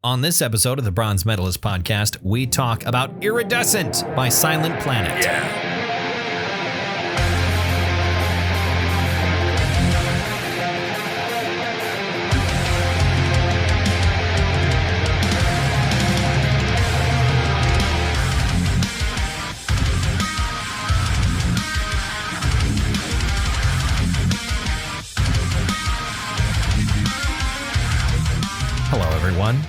On this episode of the Bronze Metalist podcast, we talk about Iridescent by Silent Planet. Yeah.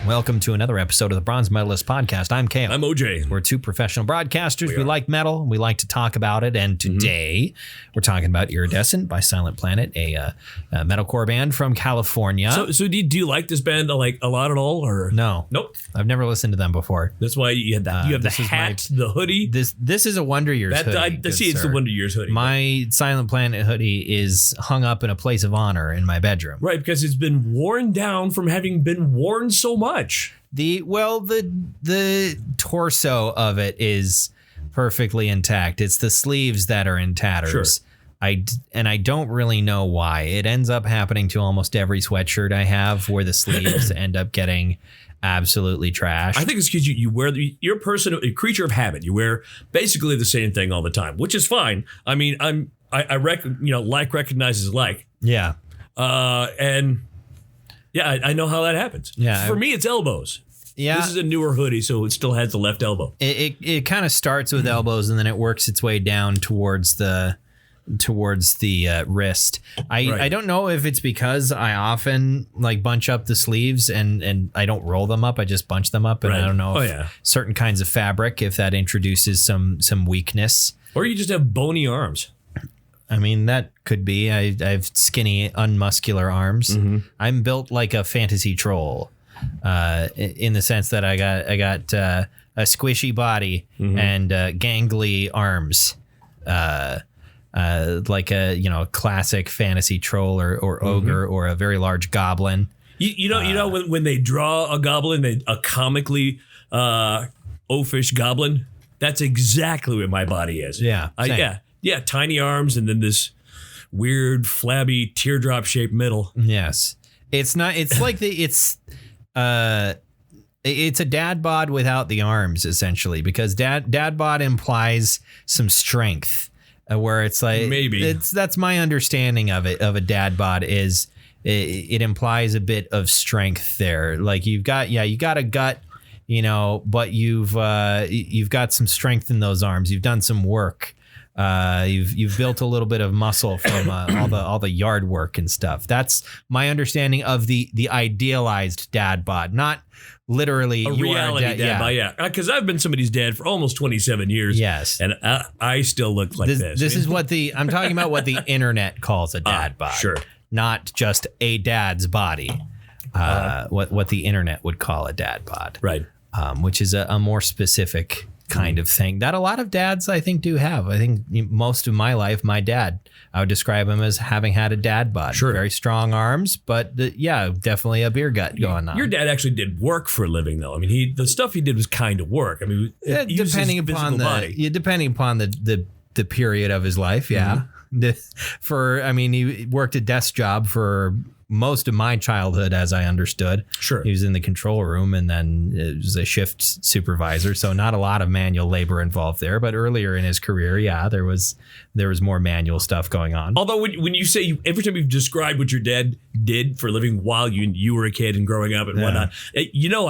Welcome to another episode of the Bronze Medalist podcast. I'm Cam. I'm OJ. We're two professional broadcasters. We like metal, and we like to talk about it. And today we're talking about Iridescent by Silent Planet, a metalcore band from California. So do you like this band like a lot at all, or no? Nope. I've never listened to them before. That's why you had that. You have the hat, the hoodie. This is a Wonder Years hoodie. I see, it's the Wonder Years hoodie. My Silent Planet hoodie is hung up in a place of honor in my bedroom. Right, because it's been worn down from having been worn so much. The torso of it is perfectly intact. It's the sleeves that are in tatters. Sure. I don't really know why. It ends up happening to almost every sweatshirt I have, where the sleeves end up getting absolutely trashed. I think it's because you wear you're a creature of habit. You wear basically the same thing all the time, which is fine. I mean, like recognizes like. Yeah. Yeah, I know how that happens. Yeah, for me, it's elbows. Yeah, this is a newer hoodie, so it still has the left elbow. It kind of starts with elbows, and then it works its way down towards the wrist. I don't know if it's because I often like bunch up the sleeves and I don't roll them up. I just bunch them up, and I don't know if certain kinds of fabric, if that introduces some weakness, or you just have bony arms. I mean, that could be. I have skinny, unmuscular arms. Mm-hmm. I'm built like a fantasy troll, in the sense that I got a squishy body and gangly arms, like a classic fantasy troll or ogre or a very large goblin. You know when they draw a goblin, a comically oafish goblin. That's exactly what my body is. Yeah. Yeah, tiny arms and then this weird, flabby, teardrop-shaped middle. Yes. It's not. It's like it's a dad bod without the arms, essentially, because dad bod implies some strength, where it's like that's my understanding of it. Of a dad bod is it implies a bit of strength there. Like you got a gut, but you've got some strength in those arms. You've done some work. You've built a little bit of muscle from all the yard work and stuff. That's my understanding of the idealized dad bod, not literally a reality dad bod. Yeah, because I've been somebody's dad for almost 27 years. Yes, and I still look like this. This is what I'm talking about. What the internet calls a dad bod. Sure, not just a dad's body. What the internet would call a dad bod. Right. Which is a more specific kind of thing that a lot of dads, I think, do have. I think most of my life, my dad, I would describe him as having had a dad bod. Sure. Very strong arms, but definitely a beer gut going on. Your dad actually did work for a living, though. I mean, the stuff he did was kind of work. I mean, depending upon the period of his life. Yeah. Mm-hmm. He worked a desk job for most of my childhood, as I understood. Sure. He was in the control room, and then it was a shift supervisor. So not a lot of manual labor involved there. But earlier in his career, there was more manual stuff going on. Although when you say every time you've described what your dad did for a living while you were a kid and growing up and whatnot, you know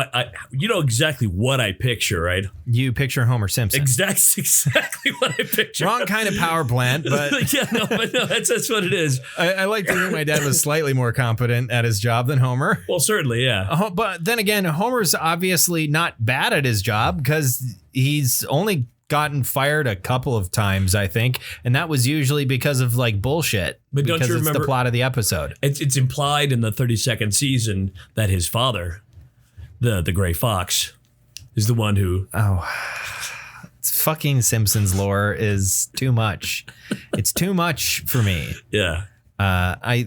exactly what I picture, right? You picture Homer Simpson. Exactly what I picture. Wrong kind of power plant, but that's what it is. I like to think my dad was slightly more competent at his job than Homer. Well, certainly, yeah. But then again, Homer's obviously not bad at his job, because he's only gotten fired a couple of times, I think, and that was usually because of like bullshit. But don't you remember, it's the plot of the episode? It's implied in the 32nd season that his father, the Gray Fox, is the one who. Fucking Simpsons lore is too much. It's too much for me. Yeah. I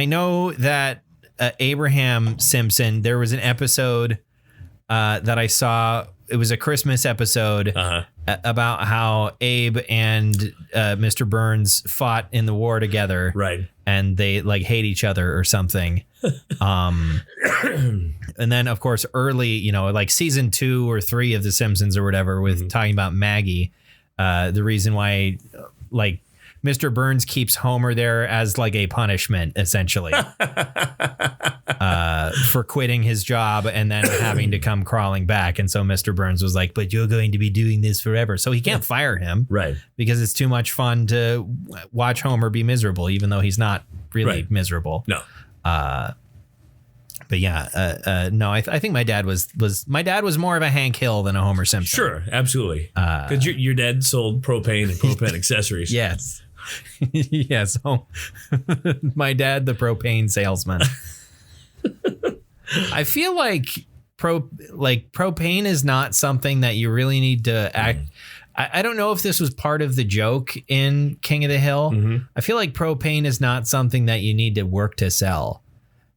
know that Abraham Simpson, there was an episode that I saw it was a Christmas episode about how Abe and Mr. Burns fought in the war together. Right. And they like hate each other or something. And then, of course, early, like season 2 or 3 of The Simpsons or whatever with talking about Maggie. The reason why like Mr. Burns keeps Homer there as like a punishment, essentially, for quitting his job and then having to come crawling back. And so Mr. Burns was like, but you're going to be doing this forever. So he can't fire him. Right. Because it's too much fun to watch Homer be miserable, even though he's not really miserable. No. But yeah, no, I think my dad was more of a Hank Hill than a Homer Simpson. Sure, absolutely. Because your dad sold propane and propane accessories. Yes. Yes. Oh, my dad, the propane salesman. I feel like propane is not something that you really need to act. I don't know if this was part of the joke in King of the Hill. Mm-hmm. I feel like propane is not something that you need to work to sell.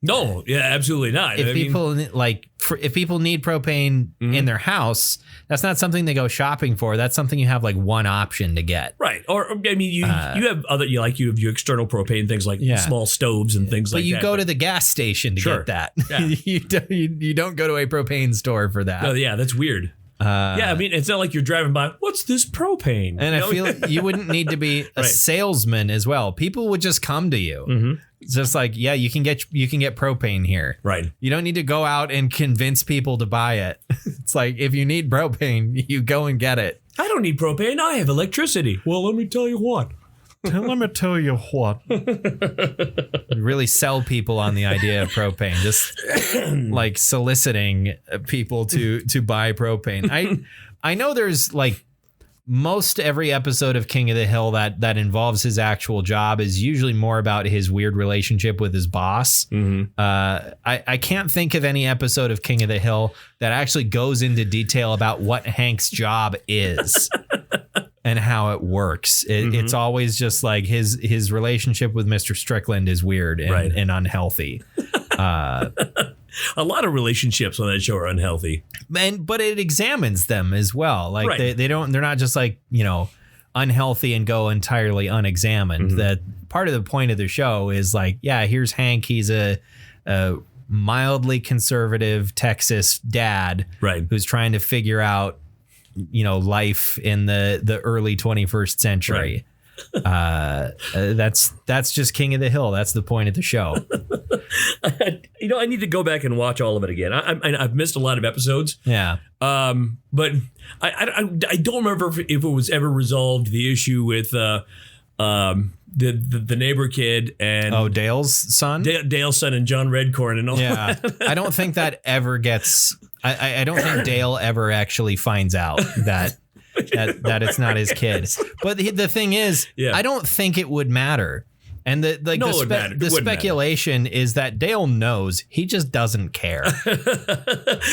No, yeah, absolutely not. If people need propane in their house, that's not something they go shopping for. That's something you have like one option to get. Right. Or I mean, you have other you have your external propane things like small stoves and things like that. But you go to the gas station to get that. Yeah. you don't go to a propane store for that. Oh yeah, that's weird. Yeah, I mean, it's not like you're driving by. What's this propane? And I feel you wouldn't need to be a salesman as well. People would just come to you. Mm-hmm. It's just like, yeah, you can get propane here. Right. You don't need to go out and convince people to buy it. It's like, if you need propane, you go and get it. I don't need propane. I have electricity. Well, let me tell you what. Let me tell you what. Really sell people on the idea of propane. Just like soliciting people to buy propane. I know there's like most every episode of King of the Hill that involves his actual job is usually more about his weird relationship with his boss. Mm-hmm. I can't think of any episode of King of the Hill that actually goes into detail about what Hank's job is. And how it works. It's always just like his relationship with Mr. Strickland is weird and unhealthy. A lot of relationships on that show are unhealthy. But it examines them as well. Like they're not just like, unhealthy and go entirely unexamined. Mm-hmm. That part of the point of the show is like, yeah, here's Hank. He's a mildly conservative Texas dad who's trying to figure out life in the early 21st century. That's just King of the Hill. That's the point of the show. I need to go back and watch all of it again. I've missed a lot of episodes. Yeah. But I don't remember if it was ever resolved, the issue with the neighbor kid and Dale's son, Dale's son and John Redcorn and all. Yeah. I don't think that ever gets. I don't think Dale ever actually finds out that it's not his kid. But the thing is, I don't think it would matter. And the speculation is that Dale knows, he just doesn't care.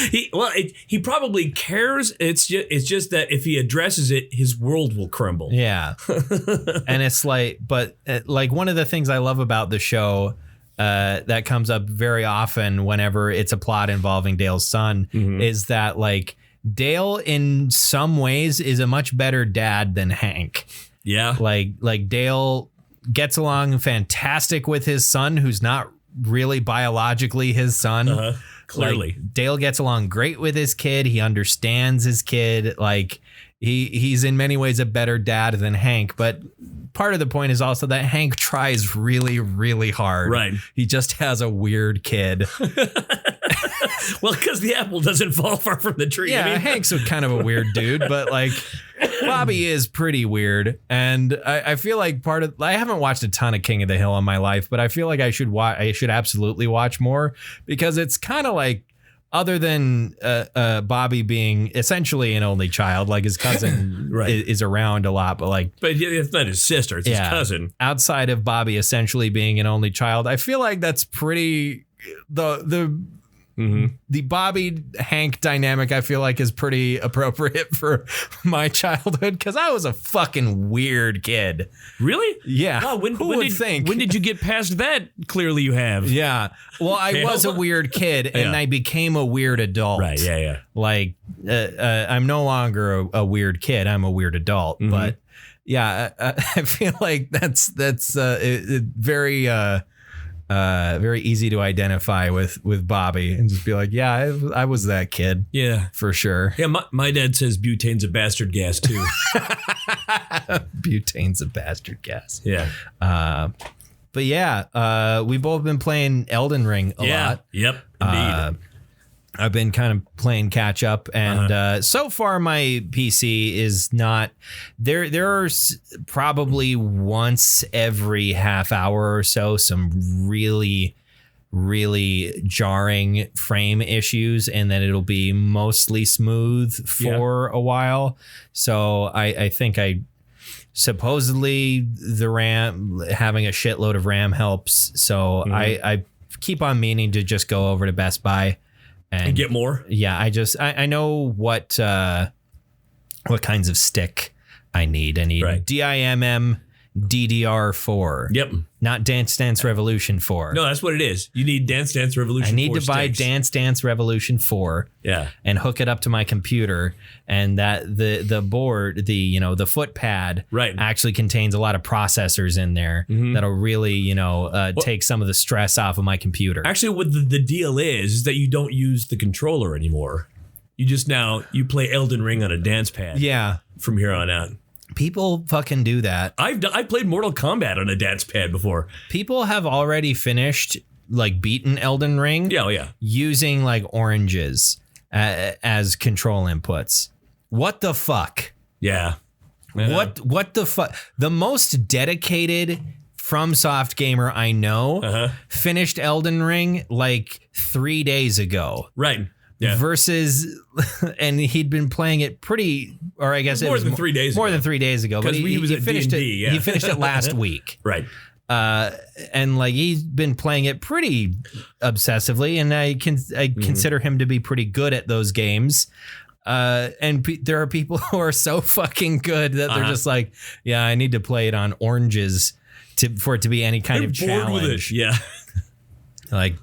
He probably cares. It's just that if he addresses it, his world will crumble. Yeah. And it's like, but like one of the things I love about the show that comes up very often whenever it's a plot involving Dale's son is that like Dale in some ways is a much better dad than Hank. Yeah. Like Dale gets along fantastic with his son, who's not really biologically his son. Clearly. Like, Dale gets along great with his kid. He understands his kid. Like he's in many ways a better dad than Hank, but part of the point is also that Hank tries really, really hard. Right. He just has a weird kid. Well, because the apple doesn't fall far from the tree. Yeah, I mean, Hank's kind of a weird dude, but like Bobby is pretty weird. And I feel like I haven't watched a ton of King of the Hill in my life, but I feel like I should absolutely watch more, because it's kind of like, other than Bobby being essentially an only child, like his cousin is around a lot, but it's not his sister, it's his cousin. Outside of Bobby essentially being an only child, I feel like that's pretty the The Bobby Hank dynamic, I feel like, is pretty appropriate for my childhood because I was a fucking weird kid. Really? Yeah. Wow, Who would think? When did you get past that? Clearly you have. Yeah. Well, I was a weird kid and I became a weird adult. Right. Yeah. Like, I'm no longer a weird kid. I'm a weird adult. But yeah, I feel like that's very very easy to identify with Bobby and just be like, yeah, I was that kid. Yeah. For sure. Yeah, my dad says butane's a bastard gas too. Butane's a bastard gas. Yeah. But yeah, we both been playing Elden Ring a lot. Yep. Indeed. I've been kind of playing catch up, and so far my PC is not there. There are probably once every half hour or so some really jarring frame issues, and then it'll be mostly smooth for a while. So I think supposedly the RAM, having a shitload of RAM helps. So I keep on meaning to just go over to Best Buy and get more. Yeah, I know what kinds of stick I need. I need DIMM DDR4. Yep. Not Dance Dance Revolution 4. No, that's what it is. You need Dance Dance Revolution 4 I need to buy Dance Dance Revolution 4. Yeah. And hook it up to my computer, and that the board, the foot pad actually contains a lot of processors in there that'll really, take some of the stress off of my computer. Actually, what the deal is that you don't use the controller anymore. You just you play Elden Ring on a dance pad. Yeah. From here on out. People fucking do that. I played Mortal Kombat on a dance pad before. People have already finished, beaten Elden Ring. Yeah. Using oranges as control inputs. What the fuck? Yeah. What the fuck? The most dedicated FromSoft gamer I know finished Elden Ring 3 days ago. Right. Yeah. Versus, and he'd been playing it pretty, or I guess it was more than 3 days ago. More than 3 days ago. But he finished D&D, it. He finished it last week. Right. And he's been playing it pretty obsessively, and I consider him to be pretty good at those games. And there are people who are so fucking good that they're just like, yeah, I need to play it on oranges for it to be any kind of challenge. Bored with it. Yeah.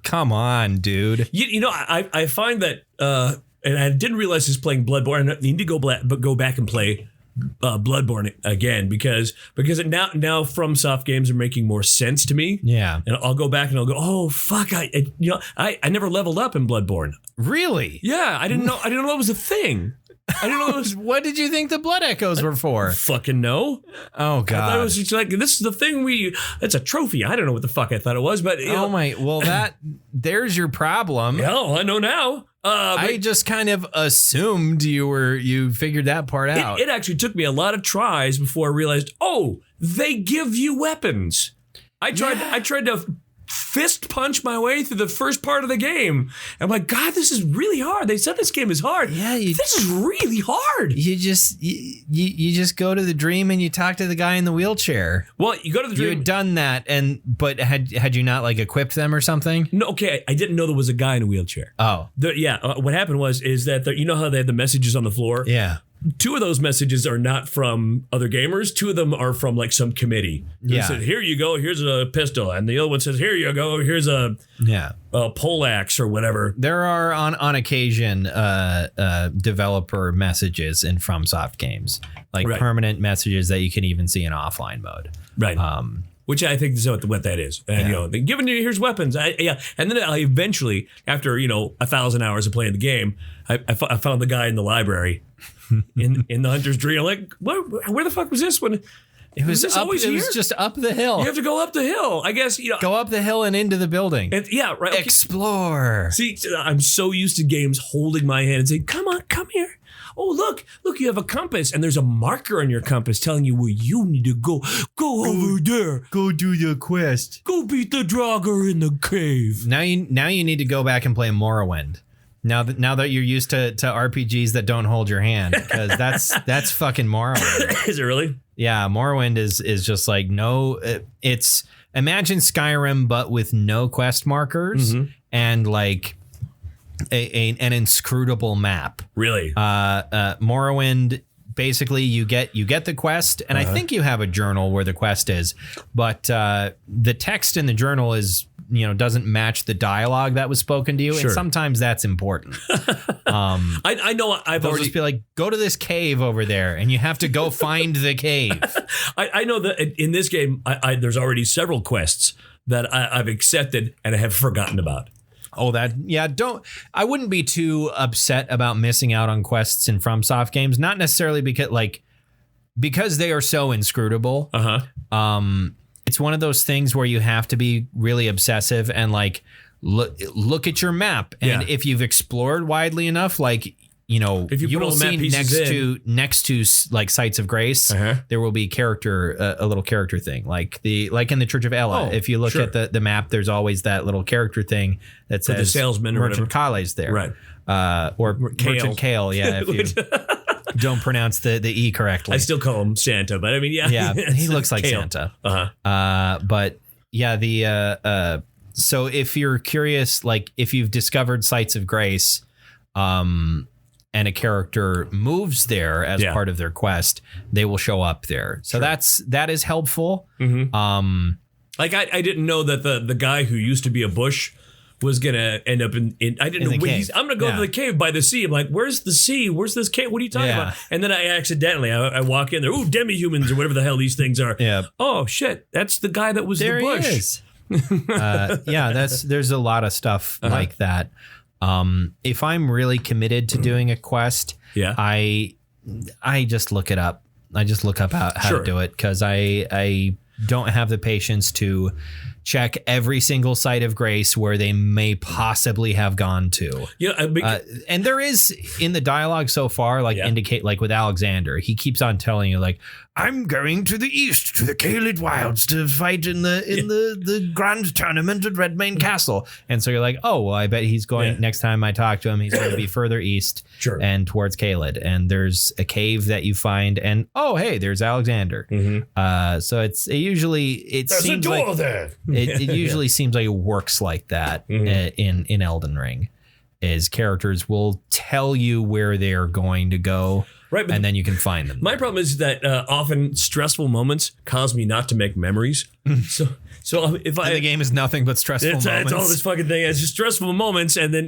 Come on, dude. I find that, and I didn't realize he's playing Bloodborne. I need to go back and play Bloodborne again because now FromSoft games are making more sense to me. Yeah, and I'll go back and I'll go, oh fuck, I never leveled up in Bloodborne. Really? Yeah, I didn't know it was a thing. I didn't know it was. What did you think the blood echoes were for? Fucking no. Oh god. I thought it was just this is the thing it's a trophy. I don't know what the fuck I thought it was, but there's your problem. Yeah, I know now. I just kind of assumed you figured that part out. It actually took me a lot of tries before I realized, they give you weapons. I tried to fist punch my way through the first part of the game. I'm like, God, this is really hard. They said this game is hard. Yeah, this is really hard. You just go to the dream and you talk to the guy in the wheelchair. Well, you go to the dream. You had done that, but had you not equipped them or something? No, okay. I didn't know there was a guy in a wheelchair. Oh, what happened is that you know how they had the messages on the floor? Yeah. 2 of those messages are not from other gamers. 2 of them are from some committee. They said, here you go, here's a pistol. And the other one says, here you go, here's a poleaxe or whatever. There are on occasion developer messages in FromSoft games, permanent messages that you can even see in offline mode. Right. Which I think is what that is. And, they're giving you, here's weapons. And then I eventually, after, 1,000 hours of playing the game, I found the guy in the library in the Hunter's Dream. Like, where the fuck was this one? It was just up the hill. You have to go up the hill. I guess, Go up the hill and into the building. Yeah, right. Okay. Explore. See, I'm so used to games holding my hand and saying, come on, come here. Oh, look, you have a compass, and there's a marker on your compass telling you where you need to go. Go over there. Go do the quest. Go beat the Draugr in the cave. Now you need to go back and play Morrowind. Now that you're used to RPGs that don't hold your hand, because that's fucking Morrowind. Is it really? Yeah, Morrowind is just it's imagine Skyrim but with no quest markers and an inscrutable map. Really? Morrowind, basically you get the quest, and I think you have a journal where the quest is, but the text in the journal is, doesn't match the dialogue that was spoken to you. Sure. And sometimes that's important. I know They'll just be like, go to this cave over there, and you have to go find the cave. I know that in this game, there's already several quests that I've accepted and I have forgotten about. Oh, I wouldn't be too upset about missing out on quests in FromSoft games. Not necessarily because they are so inscrutable. It's one of those things where you have to be really obsessive and like look at your map. And if you've explored widely enough, like, if you will see next to like sites of grace, there will be a little character thing, like in the Church of Ella. If you look at the map, there's always that little character thing that says the salesman or Merchant Kale's there, right? Or Merchant Kale, yeah. If you don't pronounce the E correctly, I still call him Santa, but I mean, yeah, he looks like Kale. Santa. But yeah, so if you're curious, like if you've discovered sites of grace, and a character moves there as part of their quest, they will show up there. So that is helpful. Like I didn't know that the guy who used to be a bush was gonna end up in I didn't know where I'm gonna go to the cave by the sea. I'm like, where's the sea? Where's this cave? What are you talking about? And then I accidentally I walk in there. Ooh, demi-humans or whatever the hell these things are. Yeah. Oh shit, that's the guy that was there the bush. He is. There's a lot of stuff like that. If I'm really committed to doing a quest, I just look it up. I just look up how to do it, because I don't have the patience to check every single site of grace where they may possibly have gone to. And there is in the dialogue so far, indicate, like with Alexander, he keeps on telling you, like, I'm going to the east to the Caelid Wilds to fight in the grand tournament at Redmane Castle. And so you're like, oh, well, I bet he's going next time I talk to him, he's going to be further east and towards Caelid. And there's a cave that you find, and oh, hey, there's Alexander. So it seems a door like there. It usually seems like it works like that in Elden Ring. Is characters will tell you where they're going to go, right, and then you can find them. My problem is that often stressful moments cause me not to make memories. So if the game is nothing but stressful moments. It's all this fucking thing. It's just stressful moments, and then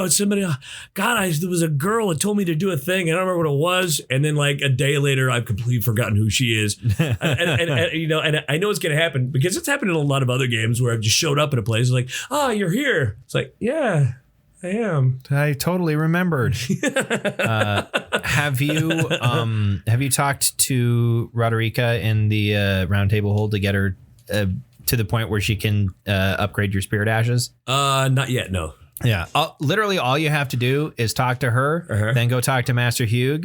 somebody, there was a girl that told me to do a thing, and I don't remember what it was, and then like a day later, I've completely forgotten who she is, and I know it's gonna happen because it's happened in a lot of other games where I've just showed up at a place like, you're here. It's like, yeah. I am. I totally remembered. Have you talked to Roderica in the roundtable hold to get her to the point where she can upgrade your spirit ashes? Not yet. No. Yeah. Literally all you have to do is talk to her, then go talk to Master Hugh,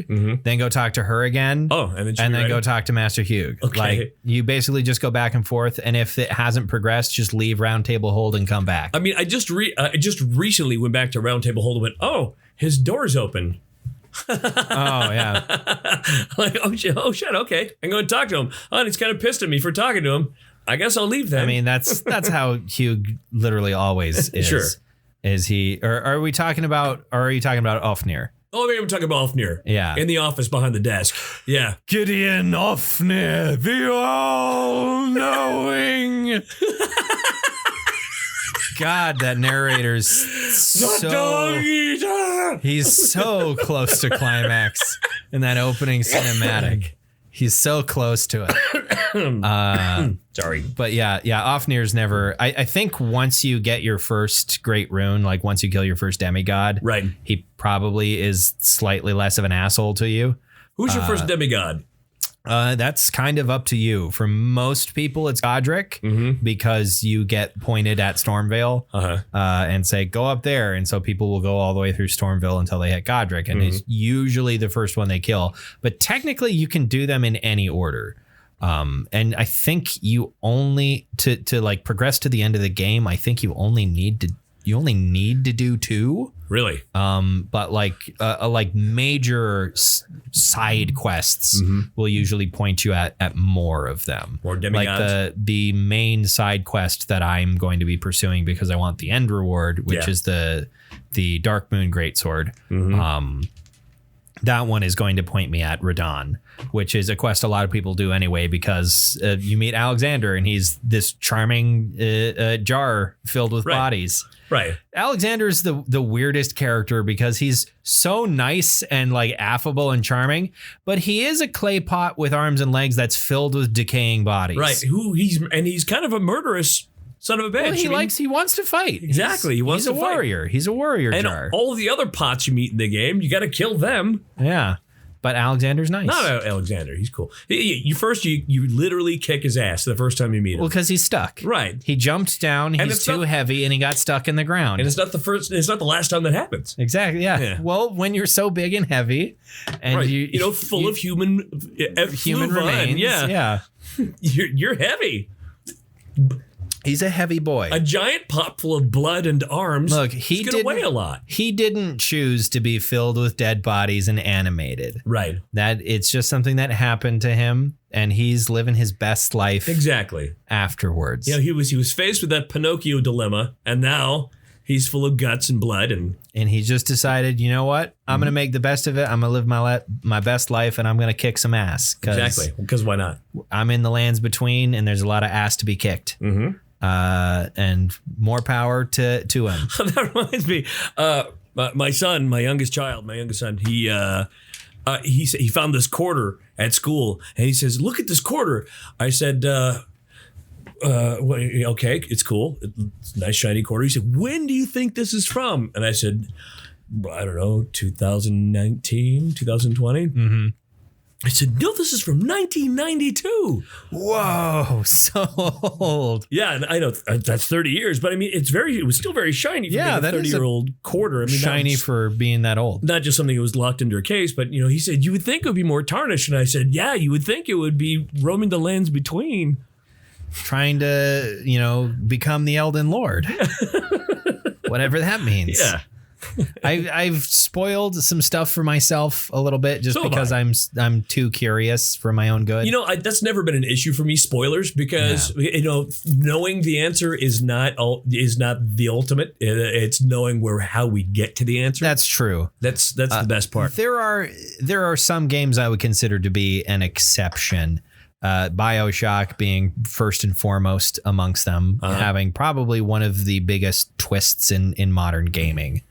then go talk to her again. Oh, and then go talk to Master Hugh. Okay. Like you basically just go back and forth, and if it hasn't progressed, just leave Roundtable Hold and come back. I mean, I just recently went back to Roundtable Hold and went, oh, his door's open. Oh yeah. Like, oh shit, okay. I'm going to talk to him. Oh, and he's kind of pissed at me for talking to him. I guess I'll leave then. I mean, that's how Hugh literally always is. Sure. Is he, or are you talking about Ofnir? Oh, maybe I'm talking about Ofnir. Yeah. In the office behind the desk. Yeah. Gideon Ofnir, the all-knowing. God, that narrator's he's so close to climax in that opening cinematic. He's so close to it. Sorry. But yeah, Ofnir's never... I think once you get your first great rune, like once you kill your first demigod, right, he probably is slightly less of an asshole to you. Who's your first demigod? That's kind of up to you. For most people, it's Godric, because you get pointed at Stormvale and say, go up there. And so people will go all the way through Stormvale until they hit Godric. And it's usually the first one they kill. But technically, you can do them in any order. And I think you only, to like progress to the end of the game, I think you only need to do 2. Really? But like major side quests will usually point you at more of them. More demigods. Like the main side quest that I'm going to be pursuing because I want the end reward, which is the the Darkmoon Greatsword. That one is going to point me at Radon, which is a quest a lot of people do anyway, because you meet Alexander and he's this charming jar filled with bodies. Right. Alexander's the weirdest character because he's so nice and like affable and charming, but he is a clay pot with arms and legs that's filled with decaying bodies. Right. He's kind of a murderous son of a bitch. Well, he wants to fight. Exactly. He's a warrior. He's a warrior and jar. all the other pots you meet in the game, you got to kill them. Yeah. But Alexander's nice. Not Alexander. He's cool. You literally kick his ass the first time you meet him. Well, because he's stuck. Right. He jumped down. He's too heavy, and he got stuck in the ground. And it's not the last time that happens. Exactly. Yeah. Well, when you're so big and heavy, and full of human remains. Yeah. You're heavy. He's a heavy boy. A giant pot full of blood and arms. Look, he's going to weigh a lot. He didn't choose to be filled with dead bodies and animated. Right. That it's just something that happened to him, and he's living his best life. Exactly. Afterwards. He was faced with that Pinocchio dilemma, and now he's full of guts and blood, and he just decided, you know what? I'm going to make the best of it. I'm going to live my best life, and I'm going to kick some ass. Exactly. Because why not? I'm in the lands between, and there's a lot of ass to be kicked. Mm-hmm. And more power to him. That reminds me, my youngest son, he found this quarter at school, and he says, "Look at this quarter." I said, "Okay, it's cool. It's a nice shiny quarter." He said, "When do you think this is from?" And I said, "I don't know, 2019, 2020." Mm-hmm. I said, "No, this is from 1992. Whoa, so old. Yeah, and I know that's 30 years, but I mean, it was still very shiny for being a 30-year-old quarter. I mean, shiny for being that old. Not just something that was locked into a case, but he said, "You would think it would be more tarnished." And I said, "Yeah, you would think it would be roaming the lands between." Trying to, become the Elden Lord. Whatever that means. Yeah. I've spoiled some stuff for myself a little bit just because I'm too curious for my own good. That's never been an issue for me, spoilers, because knowing the answer is not the ultimate. It's knowing how we get to the answer. That's true. That's the best part. There are some games I would consider to be an exception. BioShock being first and foremost amongst them, having probably one of the biggest twists in modern gaming.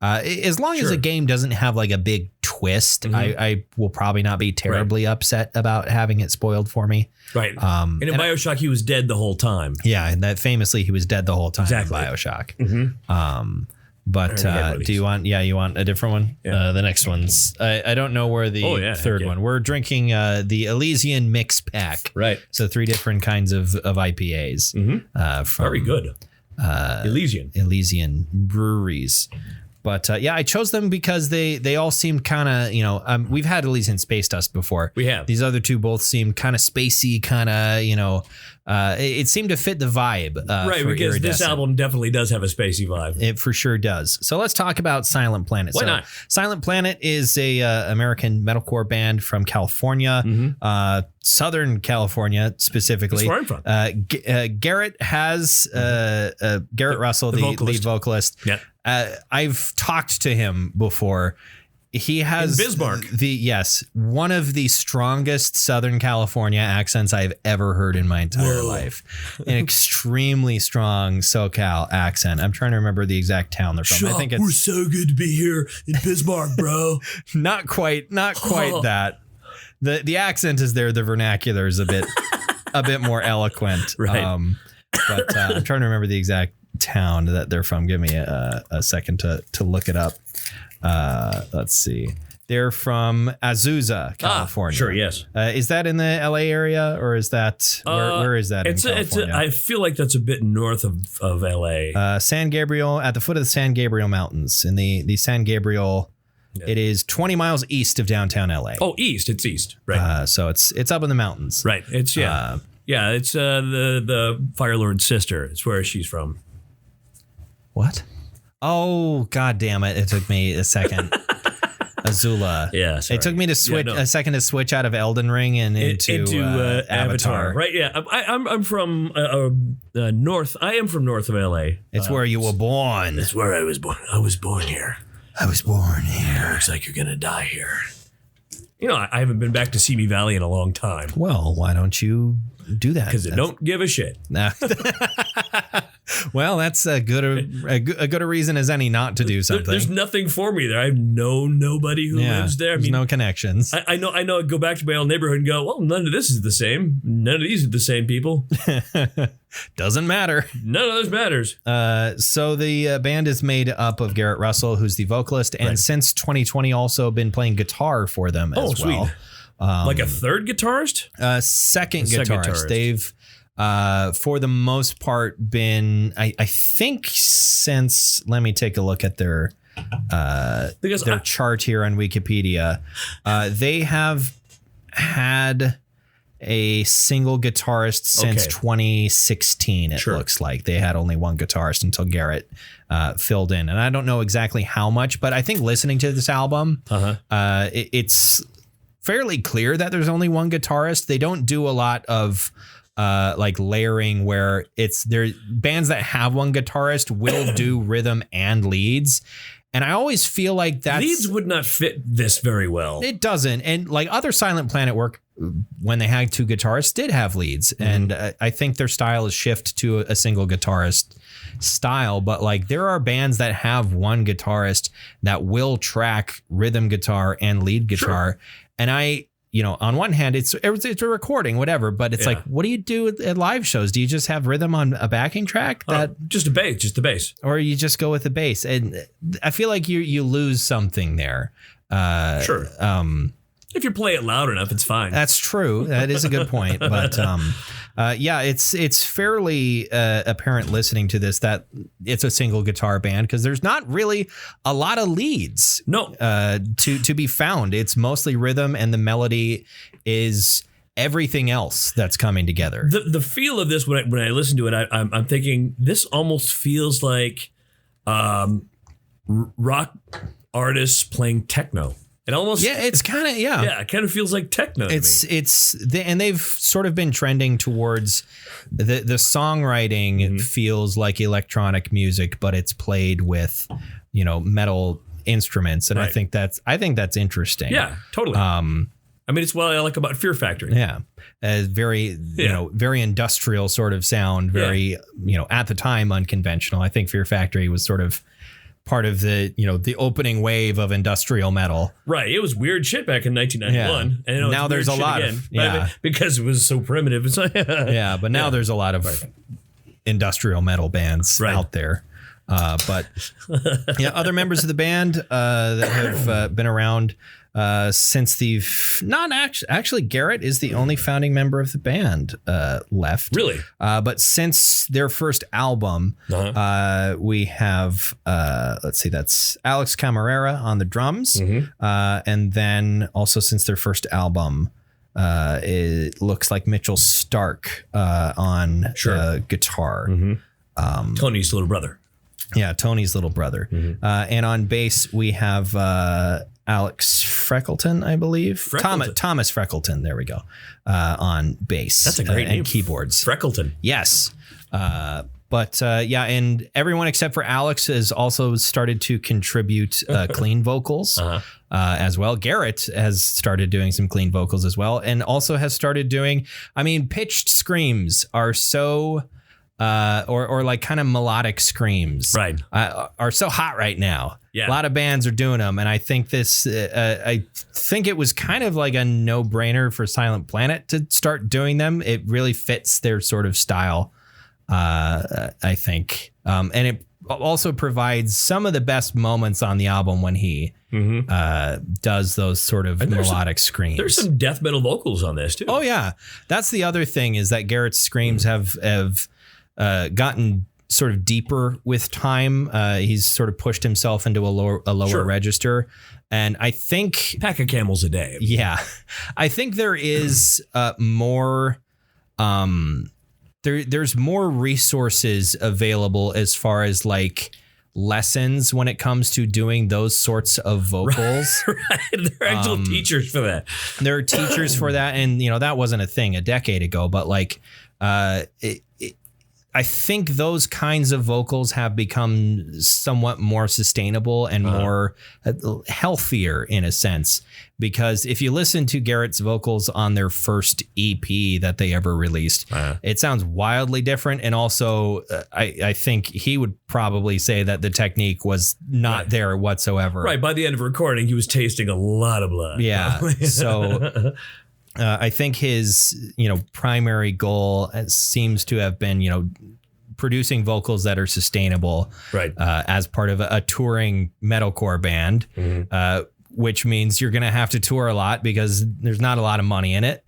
As long as a game doesn't have like a big twist, I will probably not be terribly upset about having it spoiled for me. Right. And in BioShock, he was dead the whole time. Yeah, and that famously he was dead the whole time. Exactly. In BioShock. Mm-hmm. But do you want a different one? Yeah. The next one's I don't know where the third one. We're drinking the Elysian Mix Pack. Right. So 3 different kinds of IPAs. Mm-hmm. Very good. Elysian breweries. But I chose them because they all seemed kind of, we've had Elysian Space Dust before. We have. These other two both seemed kind of spacey, kind of, it seemed to fit the vibe. Right, because Iridescent. this album definitely does have a spacey vibe. It for sure does. So let's talk about Silent Planet. Why not? Silent Planet is a American metalcore band from California, Southern California specifically. That's where I'm from. Garrett has Garrett Russell, the lead vocalist. Yeah. I've talked to him before. He has in Bismarck. One of the strongest Southern California accents I've ever heard in my entire life. An extremely strong SoCal accent. I'm trying to remember the exact town they're from. I think we're so good to be here in Bismarck, bro. Not quite that. The accent is there. The vernacular is a bit more eloquent. Right. But I'm trying to remember the exact town that they're from. Give me a second to look it up. Let's see. They're from Azusa, California. Sure, yes. Is that in the LA area, or is that where is that in California? I feel like that's a bit north of LA. San Gabriel, at the foot of the San Gabriel Mountains, in the San Gabriel. Yeah. It is 20 miles east of downtown LA. Oh, east. It's east, right? So it's up in the mountains, right? It's it's the Fire Lord's sister. It's where she's from. What? Oh, God damn it. It took me a second. Azula. Yeah, sorry. It took me to switch a second to switch out of Elden Ring and into Avatar. Right? Yeah, I'm from north. I am from north of LA. It's where you were born. It's where I was born. I was born here. I was born here. Looks like you're gonna die here. You know, I haven't been back to Simi Valley in a long time. Well, why don't you do that? Because they don't give a shit. Nah. Well, that's a good a reason as any not to do something. There's nothing for me there. I know nobody who lives there. There's no connections. I know. I go back to my old neighborhood and go, well, none of this is the same. None of these are the same people. Doesn't matter. None of this matters. So the band is made up of Garrett Russell, who's the vocalist, and since 2020 also been playing guitar for them as well. Like a third guitarist? Second guitarist. They've for the most part been I think since, let me take a look at their chart here on Wikipedia. They have had a single guitarist since 2016. It looks like they had only one guitarist until Garrett filled in, and I don't know exactly how much, but I think listening to this album, it's fairly clear that there's only one guitarist. They don't do a lot of like layering where there bands that have one guitarist will do rhythm and leads. And I always feel like that leads would not fit this very well. It doesn't. And like other Silent Planet work, when they had two guitarists, did have leads. And I think their style is shift to a single guitarist style. But like there are bands that have one guitarist that will track rhythm guitar and lead guitar. And on one hand, it's a recording, whatever, but it's like, what do you do at live shows? Do you just have rhythm on a backing track? Just the bass. Or you just go with the bass? And I feel like you lose something there. Sure. If you play it loud enough, it's fine. That's true. That is a good point. But it's fairly apparent listening to this that it's a single guitar band because there's not really a lot of leads. No. To be found. It's mostly rhythm, and the melody is everything else that's coming together. The feel of this when I listen to it, I'm thinking this almost feels like rock artists playing techno. It almost it's kind of it kind of feels like techno. And they've sort of been trending towards the songwriting feels like electronic music, but it's played with metal instruments, and I think that's interesting. Yeah, totally. I mean, it's what I like about Fear Factory. Yeah, very very industrial sort of sound, very at the time unconventional. I think Fear Factory was sort of part of the opening wave of industrial metal. Right. It was weird shit back in 1991. And now there's a lot of because it was so primitive. It's like, but now there's a lot of industrial metal bands out there. But other members of the band that have been around since actually Garrett is the only founding member of the band left. Really? But since their first album, we have let's see, that's Alex Camarera on the drums, and then also since their first album, it looks like Mitchell Stark on guitar. Tony's little brother. Yeah, Tony's little brother. And on bass, we have Alex Freckleton, I believe. Thomas Freckleton. There we go. On bass. That's a great name. And keyboards. Freckleton. Yes. And everyone except for Alex has also started to contribute clean vocals as well. Garrett has started doing some clean vocals as well, and also has started doing, pitched screams are so... or like kind of melodic screams, are so hot right now. Yeah. A lot of bands are doing them, and I think I think it was kind of like a no-brainer for Silent Planet to start doing them. It really fits their sort of style, I think, and it also provides some of the best moments on the album when he does those sort of melodic screams. There's some death metal vocals on this too. Oh yeah, that's the other thing, is that Garrett's screams have gotten sort of deeper with time. He's sort of pushed himself into a lower register, and I think pack of camels a day. Yeah, I think there is more. There's more resources available as far as like lessons when it comes to doing those sorts of vocals. Right. There are actual teachers for that. There are teachers for that. And, that wasn't a thing a decade ago. But like I think those kinds of vocals have become somewhat more sustainable and more healthier in a sense, because if you listen to Garrett's vocals on their first EP that they ever released, it sounds wildly different. And also, I think he would probably say that the technique was not there whatsoever. Right. By the end of recording, he was tasting a lot of blood. Yeah. So I think his, primary goal seems to have been, producing vocals that are sustainable, right? As part of a touring metalcore band, which means you're going to have to tour a lot because there's not a lot of money in it.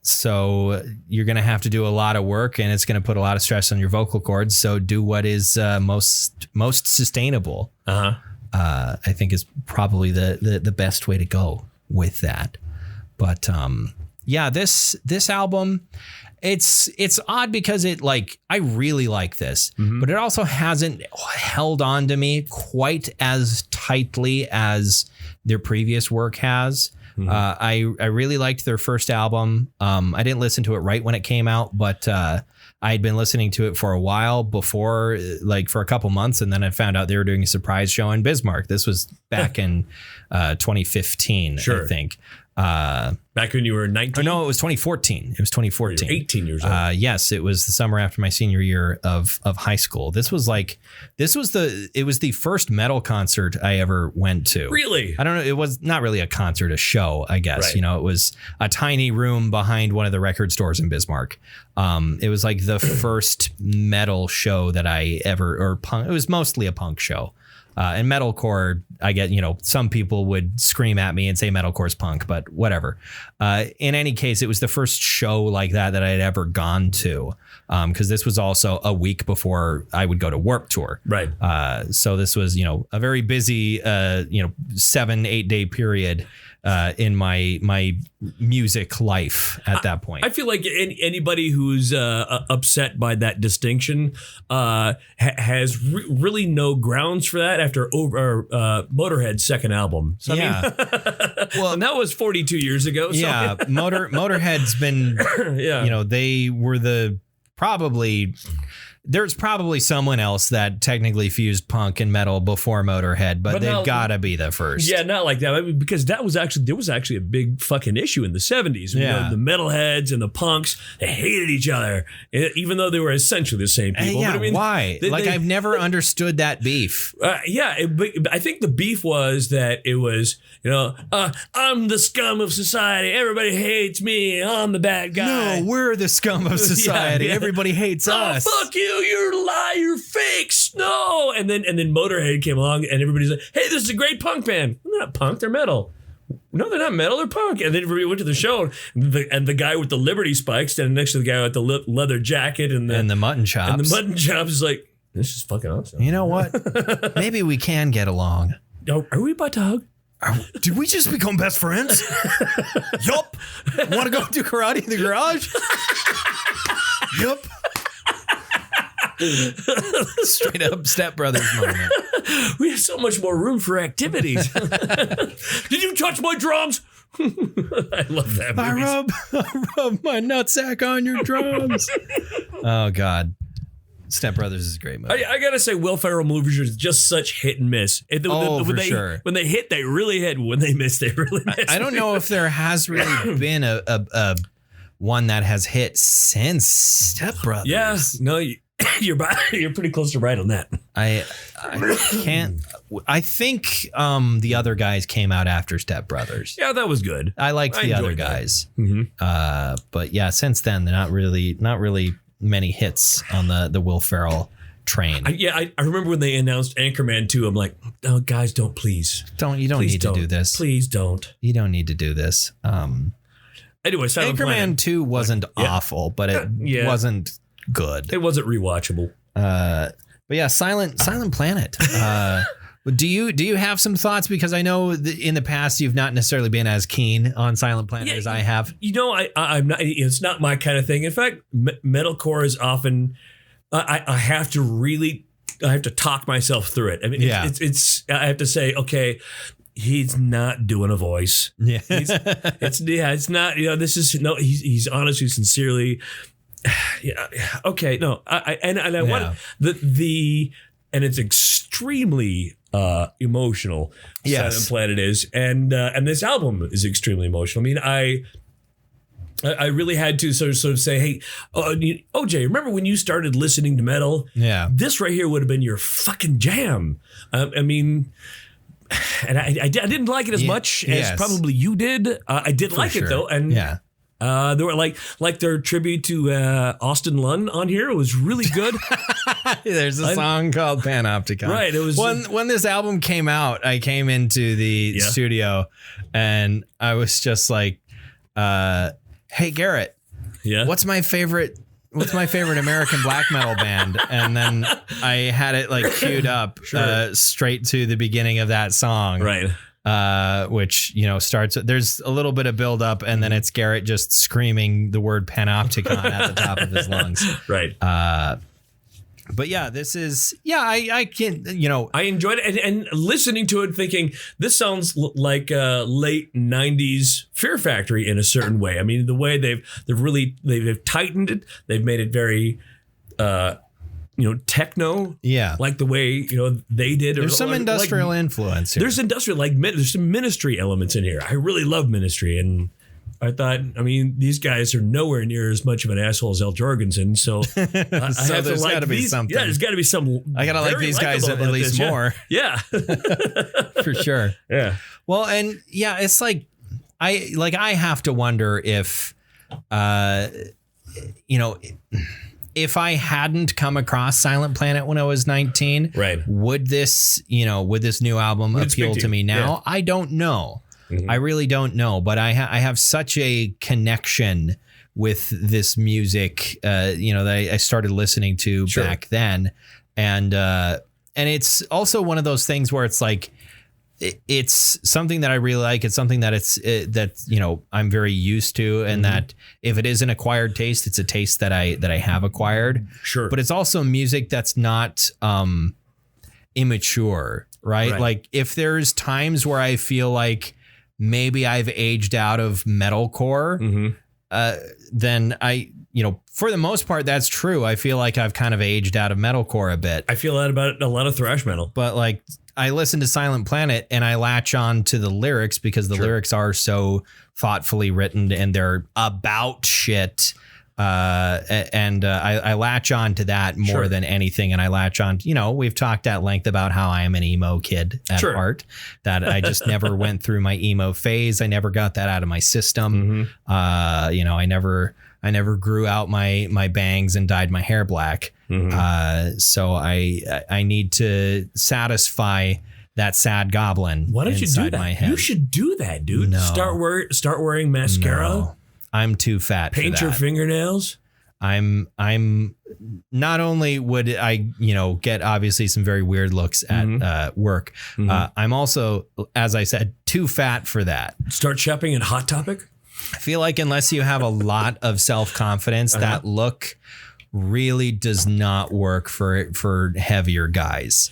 So you're going to have to do a lot of work, and it's going to put a lot of stress on your vocal cords. So do what is most sustainable. I think is probably the best way to go with that. But this album, it's odd because I really like this, but it also hasn't held on to me quite as tightly as their previous work has. I really liked their first album. I didn't listen to it right when it came out, but I had been listening to it for a while before, for a couple months. And then I found out they were doing a surprise show in Bismarck. This was back in 2015, I think. Back when you were 19? No, it was 2014. It was 2014. You're 18 years old. Yes, it was the summer after my senior year of high school. It was the first metal concert I ever went to. Really? I don't know. It was not really a concert, a show, I guess. Right. It was a tiny room behind one of the record stores in Bismarck. It was like the first metal show that I ever, or punk. It was mostly a punk show. And metalcore, I get, some people would scream at me and say metalcore's punk, but whatever. In any case, it was the first show like that I had ever gone to, because this was also a week before I would go to Warped Tour. Right. So this was, a very busy, 7-8 day period in my music life at that point. I feel like anybody who's upset by that distinction has really no grounds for that after Motorhead's second album. So, yeah. Well, and that was 42 years ago. So. Yeah. Motorhead's been, they were there's probably someone else that technically fused punk and metal before Motorhead, but they've got to be the first. Yeah, not like that. I mean, because there was actually a big fucking issue in the 70s. Yeah. The metalheads and the punks, they hated each other, even though they were essentially the same people. Yeah, but I mean, why? I've never understood that beef. I think the beef was that it was, I'm the scum of society. Everybody hates me. I'm the bad guy. No, we're the scum of society. Yeah. Everybody hates us. Fuck you. You're a liar. You're fakes. No. And then Motorhead came along and everybody's like, hey, this is a great punk band. They're not punk. They're metal. No, they're not metal. They're punk. And then everybody went to the show and the guy with the Liberty spikes standing next to the guy with the leather jacket and the mutton chops. And the mutton chops is like, this is fucking awesome. You know what? Maybe we can get along. Oh, are we about to hug? Did we just become best friends? Yup. Want to go do karate in the garage? Yup. Straight up Step Brothers moment. We have so much more room for activities. Did you touch my drums? I love that movie. I rub my nutsack on your drums. Oh, God. Step Brothers is a great movie. I gotta say, Will Ferrell movies are just such hit and miss. Sure. When they hit, they really hit. When they miss, they really miss. I don't know if there has really been a one that has hit since Step Brothers. Yeah, no, you're pretty close to right on that. I can't. I think the other guys came out after Step Brothers. Yeah, that was good. I liked the other guys. Mm-hmm. But yeah, since then, they're not really many hits on the Will Ferrell train. I remember when they announced Anchorman 2, I'm like, oh, guys, you don't need to do this. Please don't. You don't need to do this. Anyway, Anchorman 2 wasn't awful, but it wasn't good. It wasn't rewatchable. But yeah, Silent Planet. Do you have some thoughts? Because I know in the past you've not necessarily been as keen on Silent Planet as I have. I'm not. It's not my kind of thing. In fact, metalcore is often. I have to really have to talk myself through it. I mean, it's I have to say, okay, he's not doing a voice. Yeah. It's not, this is, no, he's honestly, sincerely. Yeah. Okay. No, I want and it's extremely emotional. Yes. Silent Planet is. And this album is extremely emotional. I mean, I really had to sort of say, hey, OJ, remember when you started listening to metal? Yeah. This right here would have been your fucking jam. I mean, and I didn't like it as much as probably you did. I did like it though. And there were like their tribute to Austin Lunn on here. It was really good. There's a song called Panopticon. Right. It was when this album came out, I came into the studio and I was just like, hey Garrett, what's my favorite American black metal band? And then I had it like queued up straight to the beginning of that song. Right. Which, starts, there's a little bit of build up and then it's Garrett just screaming the word Panopticon at the top of his lungs. Right. But yeah, this is, I can, I enjoyed it and listening to it thinking this sounds like late 90s Fear Factory in a certain way. I mean, the way they've tightened it. They've made it very, techno. Yeah. Like the way, they did. There's some industrial influence here. There's there's some Ministry elements in here. I really love Ministry. And I thought, these guys are nowhere near as much of an asshole as El Jorgensen. So, I have there's got to be something. Yeah, there's got to be some. I got to like these guys at least more. Yeah. For sure. Yeah. Well, and it's like, I have to wonder if, if I hadn't come across Silent Planet when I was 19, right, would this new album appeal to me now? Yeah. I don't know. Mm-hmm. I really don't know, but I have such a connection with this music, that I started listening to back then. And it's also one of those things where it's like, it's something that I really like. It's something that I'm very used to. And that if it is an acquired taste, it's a taste that I have acquired. Sure. But it's also music that's not, immature, right? Like if there's times where I feel like maybe I've aged out of metalcore, then for the most part, that's true. I feel like I've kind of aged out of metalcore a bit. I feel that about a lot of thrash metal. But like I listen to Silent Planet and I latch on to the lyrics because the lyrics are so thoughtfully written and they're about shit. I latch on to that more than anything. And I latch on, we've talked at length about how I am an emo kid at heart, that I just never went through my emo phase. I never got that out of my system. I never grew out my bangs and dyed my hair black. So I need to satisfy that sad goblin. Why don't you do that? My head. You should do that, dude. No. Start wearing mascara. No. I'm too fat. Paint your fingernails. I'm not only would I, get obviously some very weird looks at work. I'm also, as I said, too fat for that. Start shopping at Hot Topic. I feel like unless you have a lot of self-confidence, that look really does not work for heavier guys.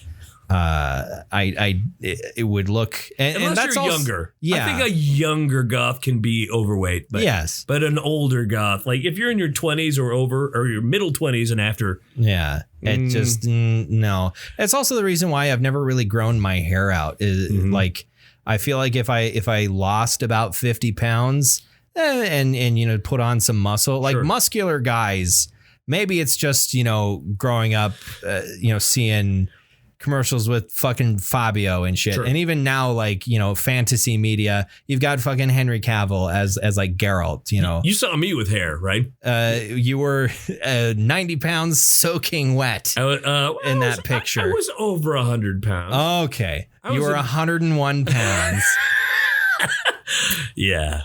It would look, and that's you're also younger. Yeah. I think a younger goth can be overweight, but but an older goth, like if you're in your 20s or over, or your middle 20s and after, it just no. It's also the reason why I've never really grown my hair out. Like I feel like if I lost about 50 pounds and put on some muscle, like muscular guys, maybe it's just growing up, seeing commercials with fucking Fabio and shit. And even now, like, fantasy media, you've got fucking Henry Cavill as like Geralt, You saw me with hair, right? You were 90 pounds soaking wet in that picture. I was over 100 pounds. Okay. You were 101 pounds. Yeah.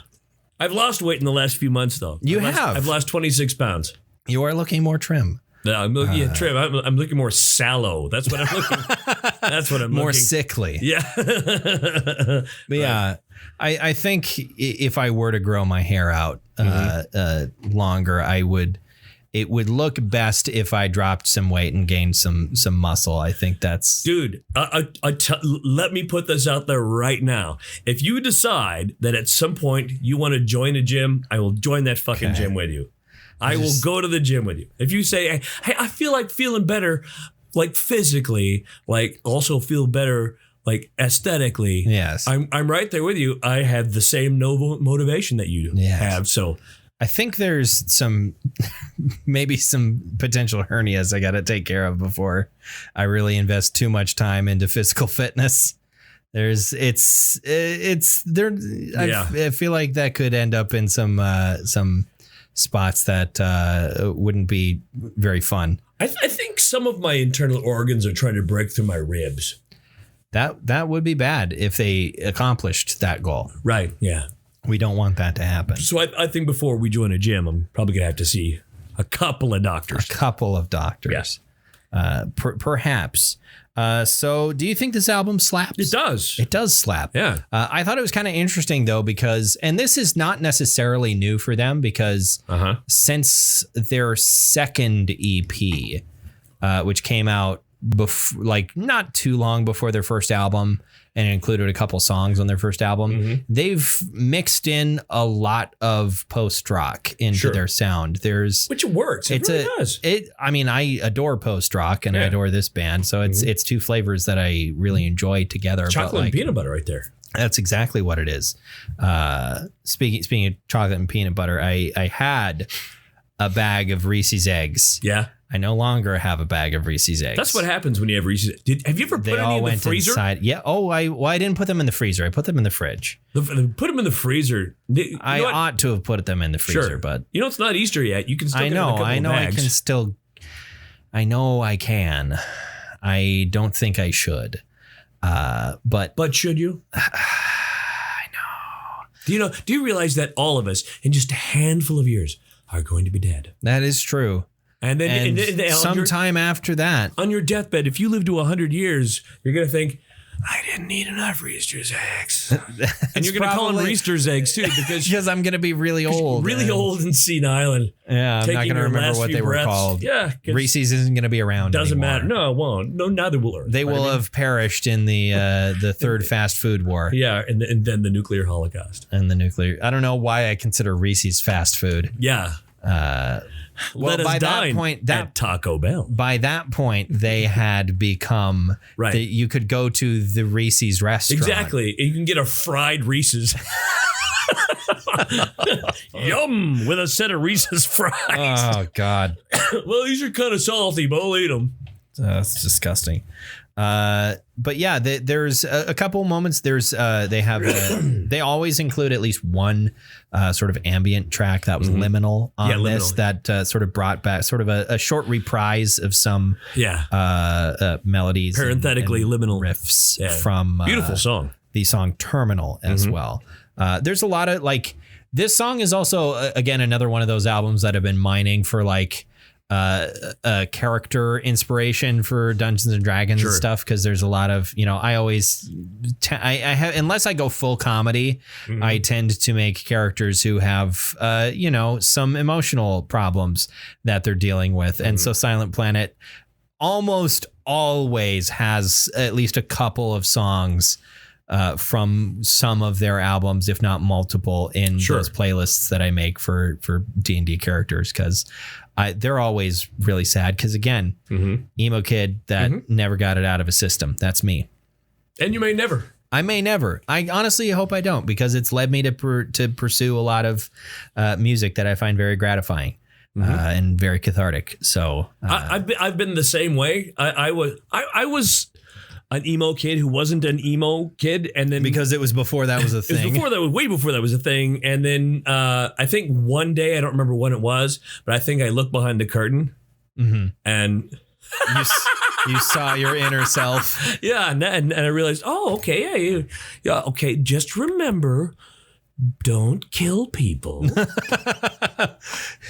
I've lost weight in the last few months, though. I've lost 26 pounds. You are looking more trim. No, I'm looking trim. I'm looking more sallow. That's what I'm looking. That's what I'm more looking. sickly. Yeah. But yeah, I think if I were to grow my hair out longer, I would. it would look best if I dropped some weight and gained some muscle. I think that's... Dude, let me put this out there right now. If you decide that at some point you want to join a gym, I will join that fucking gym with you. I will go to the gym with you. If you say, hey, I feel like feeling better, like physically, like also feel better, like aesthetically. Yes. I'm right there with you. I have the same motivation that you have. So I think there's maybe some potential hernias I got to take care of before I really invest too much time into physical fitness. I feel like that could end up in some spots that wouldn't be very fun. I think some of my internal organs are trying to break through my ribs. That would be bad if they accomplished that goal. Right. Yeah. We don't want that to happen. So I think before we join a gym, I'm probably going to have to see a couple of doctors. Yes. Perhaps. So do you think this album slaps? It does. It does slap. Yeah. I thought it was kind of interesting, though, because, and this is not necessarily new for them, because since their second EP, which came out not too long before their first album, and included a couple songs on their first album, they've mixed in a lot of post-rock into their sound. Which it works. It really does. I mean, I adore post-rock and I adore this band, so it's two flavors that I really enjoy together. Chocolate and peanut butter right there. That's exactly what it is. Speaking of chocolate and peanut butter, I had a bag of Reese's eggs. Yeah. I no longer have a bag of Reese's eggs. That's what happens when you have Reese's. Have you ever put any in the freezer? Inside. Yeah. Oh, I didn't put them in the freezer. I put them in the fridge. Put them in the freezer. I ought to have put them in the freezer, but it's not Easter yet. You can still. I know. I can still. I know I can. I don't think I should. But should you? I know. Do you realize that all of us in just a handful of years are going to be dead? That is true. And then sometime after that, on your deathbed, if you live to 100 years, you're going to think, I didn't eat enough Reese's eggs. And you're going to call them Reese's eggs, too. Because I'm going to be really old. Really old and senile. And yeah, I'm not going to remember what they were called. Yeah. Reese's isn't going to be around Doesn't anymore. matter. No, it won't. No, neither will it. They will have perished in the third fast food war. Yeah, and then the nuclear holocaust. I don't know why I consider Reese's fast food. Yeah. Well, by that point, at Taco Bell. By that point, they had become you could go to the Reese's restaurant. Exactly. You can get a fried Reese's. Yum! With a set of Reese's fries. Oh, God. Well, these are kind of salty, but I'll eat them. That's disgusting. But yeah, there's a couple moments. They always include at least one sort of ambient track that was liminal on this that sort of brought back sort of a short reprise of some melodies, parenthetically and liminal riffs from beautiful song. The song Terminal as well. There's a lot of this song is also again another one of those albums that have been mining for a character inspiration for Dungeons and Dragons and stuff, because there's a lot of I always I have, unless I go full comedy, I tend to make characters who have some emotional problems that they're dealing with, and so Silent Planet almost always has at least a couple of songs from some of their albums, if not multiple, in those playlists that I make for D&D characters, because they're always really sad. Because again, emo kid that never got it out of a system. That's me. And you may never. I may never. I honestly hope I don't, because it's led me to pursue a lot of music that I find very gratifying and very cathartic. So I've been the same way. I was an emo kid who wasn't an emo kid, and then because it was before that was a thing. Way before that was a thing, and then I think one day, I don't remember when it was, but I think I looked behind the curtain, and you saw your inner self. Yeah, and I realized, oh, okay, yeah, okay. Just remember, don't kill people.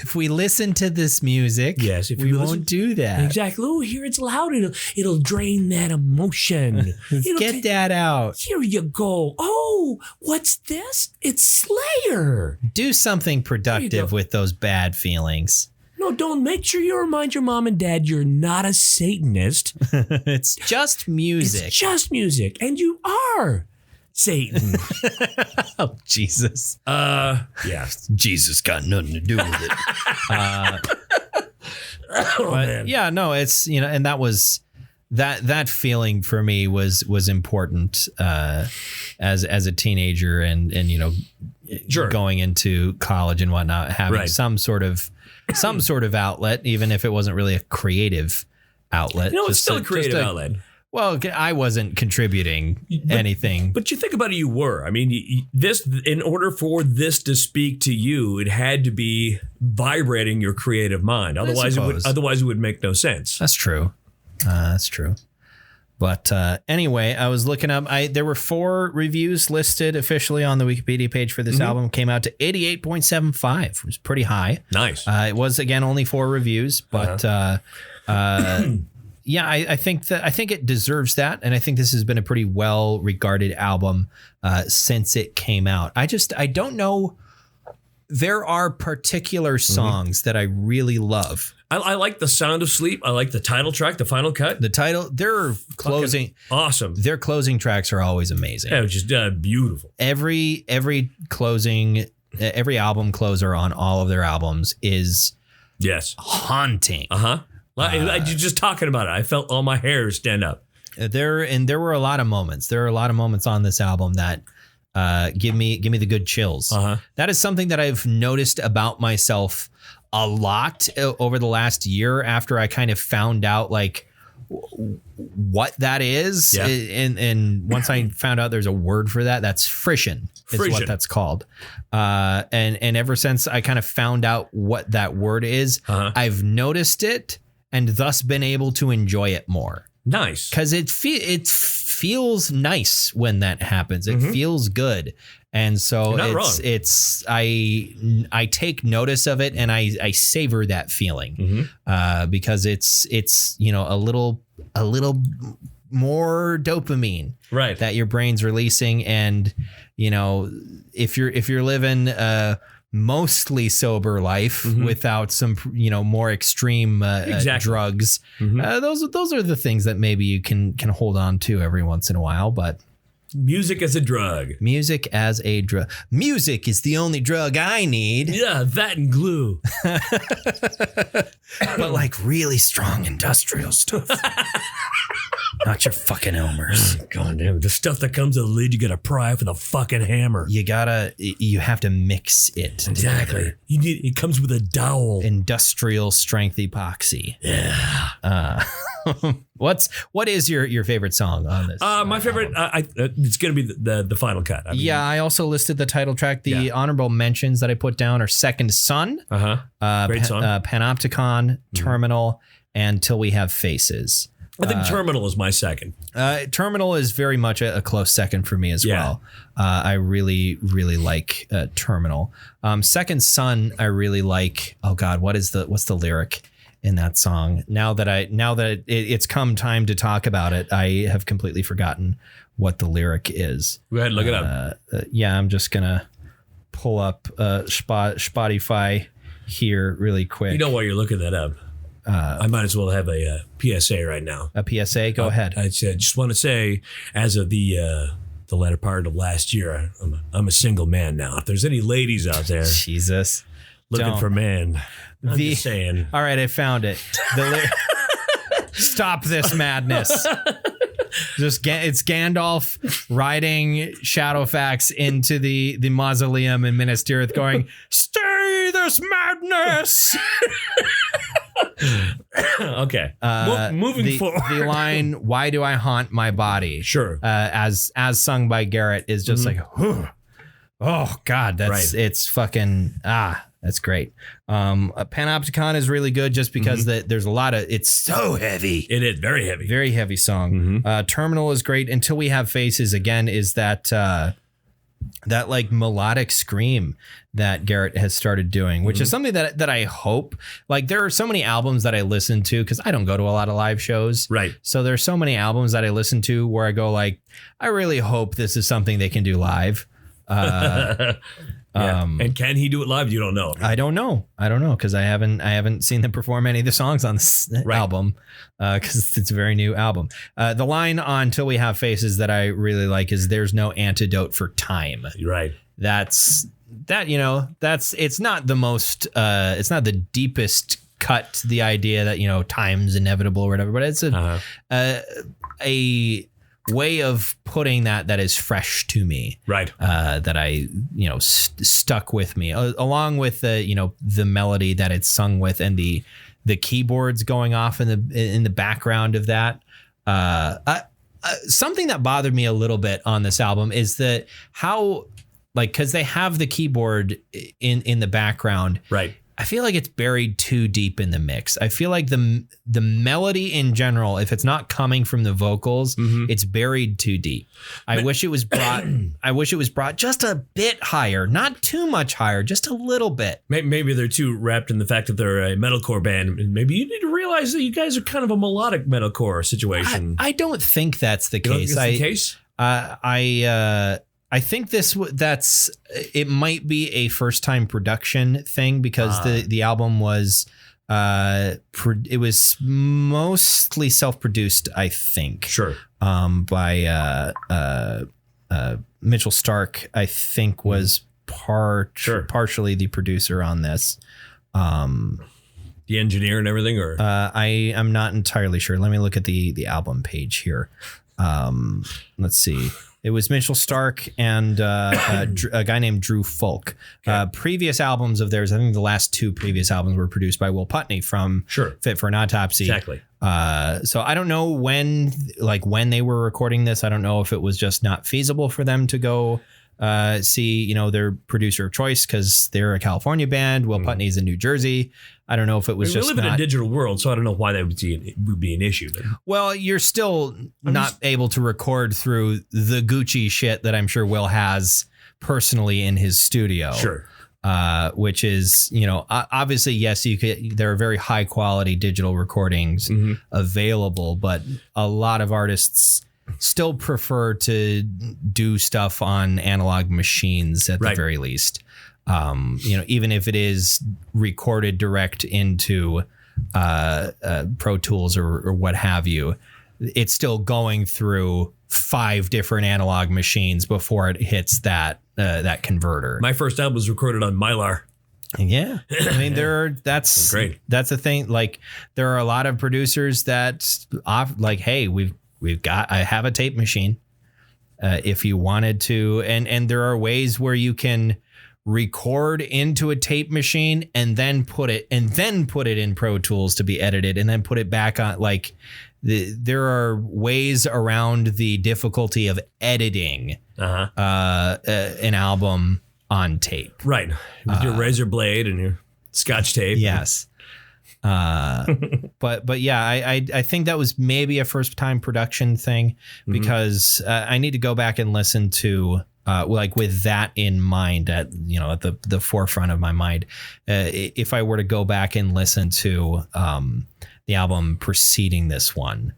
If we listen to this music, we won't do that. Exactly. Oh, here it's loud. It'll drain that emotion. Get that out. Here you go. Oh, what's this? It's Slayer. Do something productive with those bad feelings. No, don't. Make sure you remind your mom and dad you're not a Satanist. It's just music. It's just music. And you are Satan. Oh, Jesus. Yeah. Jesus got nothing to do with it. Man. Yeah, no, it's, and that was that feeling for me was important as a teenager and Sure. going into college and whatnot, having some sort of outlet, even if it wasn't really a creative outlet. It's still a creative outlet. Well, I wasn't contributing anything. But you think about it, you were. I mean, in order for this to speak to you, it had to be vibrating your creative mind. Otherwise, it would make no sense. That's true. That's true. But anyway, I was looking up. There were 4 reviews listed officially on the Wikipedia page for this album. Came out to 88.75. It was pretty high. Nice. It was, again, only 4 reviews, but yeah, I think it deserves that, and I think this has been a pretty well regarded album since it came out. I don't know. There are particular songs that I really love. I like The Sound of Sleep. I like the title track, the final cut. Their closing, awesome. Their closing tracks are always amazing. Yeah, it was just beautiful. Every album closer on all of their albums is haunting. Just talking about it, I felt all my hairs stand up. There were a lot of moments. There are a lot of moments on this album that give me the good chills. That is something that I've noticed about myself a lot over the last year after I kind of found out like what that is. Yeah. And once I found out there's a word for that, that's frisson is what that's called. And ever since I kind of found out what that word is, I've noticed it and thus been able to enjoy it more. Nice. Because it feels nice when that happens. It feels good. And so I take notice of it and I savor that feeling because it's a little more dopamine that your brain's releasing. And, if you're living mostly sober life without some, more extreme drugs, those are the things that maybe you can hold on to every once in a while. But music as a drug. Music as a drug. Music is the only drug I need. Yeah, that and glue. But like really strong industrial stuff. Not your fucking Elmers. God damn, the stuff that comes with a lid, you gotta pry with a fucking hammer. You have to mix it. Exactly. Together. It comes with a dowel. Industrial strength epoxy. Yeah. What is your favorite song on this? My favorite, it's gonna be the final cut. I also listed the title track. The honorable mentions that I put down are Second Son, great song, Panopticon, Terminal, and Till We Have Faces. I think Terminal is my second. Terminal is very much a close second for me as well. I really, really like Terminal. Second Son, I really like. Oh God, what's the lyric in that song? Now that it's come time to talk about it, I have completely forgotten what the lyric is. Go ahead, look it up. I'm just gonna pull up Spotify here really quick. You know why you're looking that up? I might as well have a PSA right now. A PSA? Go ahead. I just want to say, as of the latter part of last year, I'm a single man now. If there's any ladies out there, Jesus, looking for man, I'm just saying. All right, I found it. Stop this madness. It's Gandalf riding Shadowfax into the mausoleum in Minas Tirith going, "Stay this madness." Okay. Moving forward. The line, "Why do I haunt my body?" Sure. As sung by Garrett is just like, oh God, it's fucking, that's great. Panopticon is really good just because there's a lot of, it's so heavy. It is very heavy. Very heavy song. Terminal is great. Until We Have Faces, again, is that like melodic scream that Garrett has started doing, which is something that I hope, like, there are so many albums that I listen to because I don't go to a lot of live shows. Right. So there's so many albums that I listen to where I go like, I really hope this is something they can do live. And can he do it live? You don't know. I don't know because I haven't seen them perform any of the songs on this album because it's a very new album. The line on Till We Have Faces that I really like is "There's no antidote for time." Right. It's not the most it's not the deepest cut to the idea that time's inevitable or whatever, but it's a way of putting that is fresh to me, right? That I stuck with me, along with the melody that it's sung with and the keyboards going off in the background of that. Something that bothered me a little bit on this album is that how, because they have the keyboard in the background, right? I feel like it's buried too deep in the mix. I feel like the melody in general, if it's not coming from the vocals, it's buried too deep. I wish it was brought just a bit higher, not too much higher, just a little bit. Maybe they're too wrapped in the fact that they're a metalcore band. Maybe you need to realize that you guys are kind of a melodic metalcore situation. I don't think that's the case. The case? I think it might be a first time production thing because the album was it was mostly self-produced, I think. Sure. By Mitchell Stark, I think was partially the producer on this. The engineer and everything, or I am not entirely sure. Let me look at the album page here. Let's see. It was Mitchell Stark and a guy named Drew Fulk. Okay. Previous albums of theirs, I think the last two previous albums were produced by Will Putney from Fit for an Autopsy. Exactly. So I don't know when they were recording this. I don't know if it was just not feasible for them to go see, their producer of choice because they're a California band. Will Putney's in New Jersey. I don't know if it was just we live in a digital world, so I don't know why that would be an issue. Well, you're still not able to record through the Gucci shit that I'm sure Will has personally in his studio. Sure. Which is, obviously, yes, there are very high quality digital recordings available, but a lot of artists still prefer to do stuff on analog machines at the very least. Even if it is recorded direct into Pro Tools or what have you, it's still going through 5 different analog machines before it hits that converter. My first album was recorded on Mylar. Yeah, I mean that's great. That's the thing. Like there are a lot of producers that hey, I have a tape machine. If you wanted to, and there are ways where you can record into a tape machine and then put it in Pro Tools to be edited and then put it back on. There are ways around the difficulty of editing an album on tape. Right. With your razor blade and your Scotch tape. Yes. But yeah, I think that was maybe a first time production thing because I need to go back and listen to with that in mind at the forefront of my mind. If I were to go back and listen to the album preceding this one,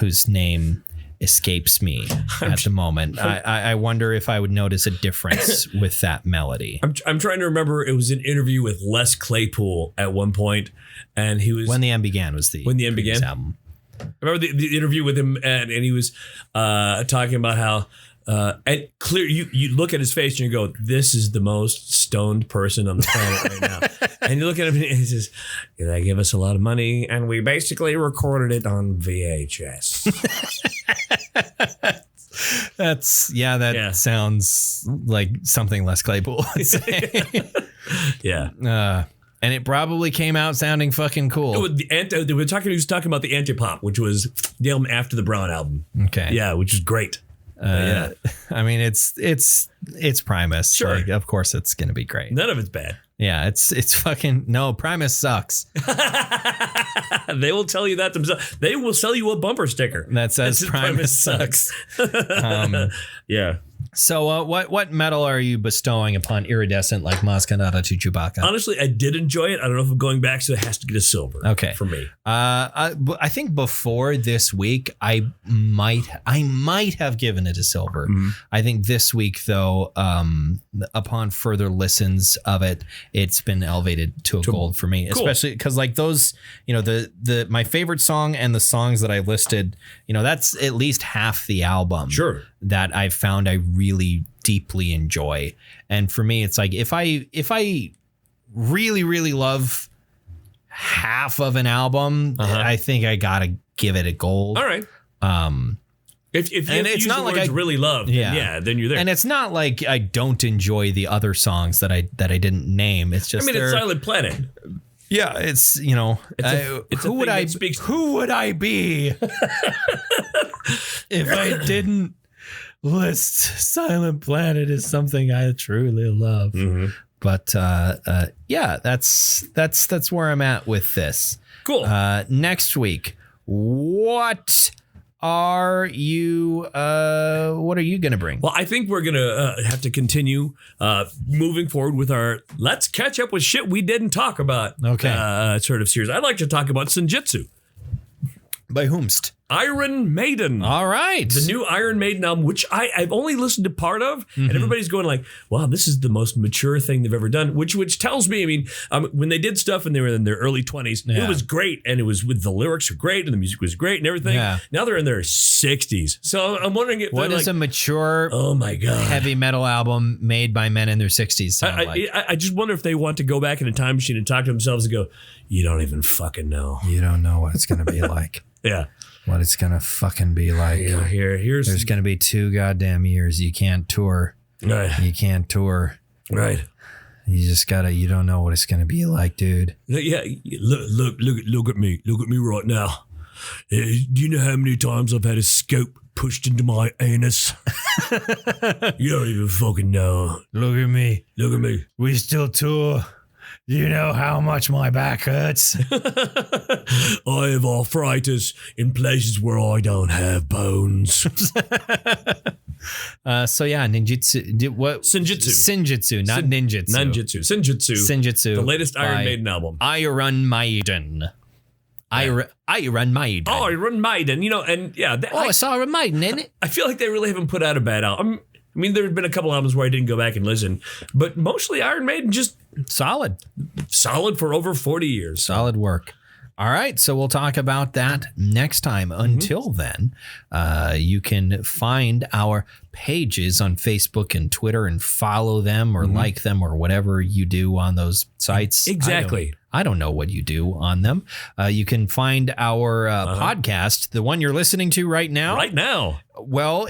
whose name escapes me at the moment, I wonder if I would notice a difference with that melody. I'm trying to remember. It was an interview with Les Claypool at one point, and he was When the End Began was the When the End Began album. I remember the interview with him, and he was talking about how. And clear, you look at his face and you go, this is the most stoned person on the planet right now. And you look at him and he says, they give us a lot of money and we basically recorded it on VHS. That sounds like something Les Claypool would say. Yeah. And it probably came out sounding fucking cool. He was talking about the Antipop, which was the album after the Brown album. Okay. Yeah, which is great. I mean, it's Primus. Sure. Of course it's going to be great. None of it's bad. Yeah, it's fucking no. Primus sucks. They will tell you that themselves. They will sell you a bumper sticker that says Primus sucks. Yeah. So what medal are you bestowing upon Iridescent like Mascanada to Chewbacca? Honestly, I did enjoy it. I don't know if I'm going back, so it has to get a silver. Okay. For me. I think before this week, I might have given it a silver. Mm-hmm. I think this week, though, upon further listens of it, it's been elevated to a gold for me. Cool. Especially because like those, my favorite song and the songs that I listed, that's at least half the album. Sure. That I've found I really deeply enjoy. And for me, it's like if I really, really love half of an album, I think I gotta give it a gold. All right. If you and it's not like I really love, then you're there. And it's not like I don't enjoy the other songs that I didn't name. It's just it's Silent Planet. Yeah, it's who would I be if I didn't list Silent Planet as something I truly love. Mm-hmm. But that's where I'm at with this. Cool. Next week, what are you gonna bring? Well, I think we're gonna have to continue moving forward with our let's catch up with shit we didn't talk about sort of series. I'd like to talk about Senjutsu. By whomst? Iron Maiden. All right. The new Iron Maiden album, which I've only listened to part of, and everybody's going like, wow, this is the most mature thing they've ever done, which tells me, when they did stuff and they were in their early 20s, it was great, and it was with the lyrics were great, and the music was great and everything. Yeah. Now they're in their 60s. So I'm wondering if what does a mature heavy metal album made by men in their 60s sound like? I just wonder if they want to go back in a time machine and talk to themselves and go, you don't even fucking know. You don't know what it's going to be like. Yeah. What it's going to fucking be like. Yeah, here's There's going to be 2 goddamn years you can't tour. Right. You can't tour. Right. You just got to, you don't know what it's going to be like, dude. Yeah. Look at me. Look at me right now. Do you know how many times I've had a scope pushed into my anus? You don't even fucking know. Look at me. Look at me. We still tour. Do you know how much my back hurts? I have arthritis in places where I don't have bones. Ninjutsu. What? Senjutsu, not ninjutsu. Senjutsu. The latest Iron Maiden album. Iron Maiden. Iron Maiden. Iron Maiden. I saw Iron Maiden in it. I feel like they really haven't put out a bad album. There have been a couple albums where I didn't go back and listen, but mostly Iron Maiden just solid for over 40 years. Solid work. All right, so we'll talk about that next time. Until then, you can find our pages on Facebook and Twitter and follow them or like them or whatever you do on those sites. Exactly. I don't know what you do on them. You can find our podcast, the one you're listening to right now. Right now. Well,